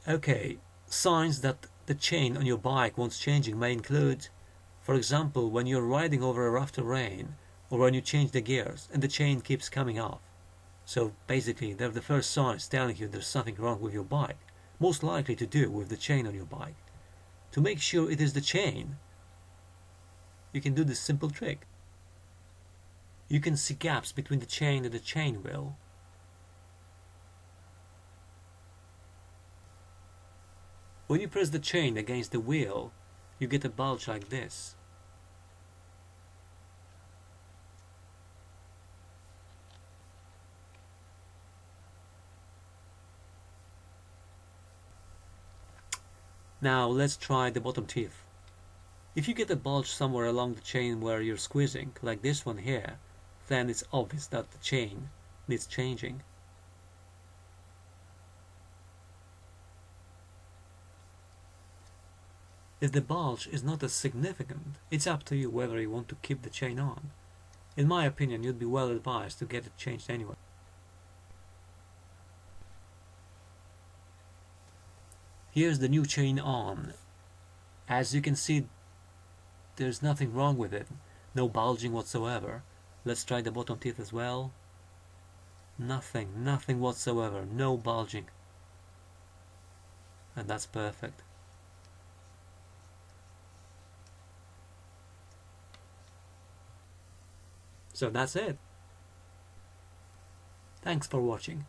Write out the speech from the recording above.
Okay, signs that the chain on your bike wants changing may include, for example, when you're riding over a rough terrain or when you change the gears and the chain keeps coming off. So basically, they're the first signs telling you there's something wrong with your bike, most likely to do with the chain on your bike. To make sure it is the chain, you can do this simple trick. You can see gaps between the chain and the chain wheel. When you press the chain against the wheel, you get a bulge like this. Now let's try the bottom teeth. If you get a bulge somewhere along the chain where you're squeezing, like this one here, then it's obvious that the chain needs changing. If the bulge is not as significant, it's up to you whether you want to keep the chain on. In my opinion, you'd be well advised to get it changed anyway. Here's the new chain on. As you can see, there's nothing wrong with it. No bulging whatsoever. Let's try the bottom teeth as well. Nothing whatsoever. No bulging. And that's perfect. So that's it. Thanks for watching.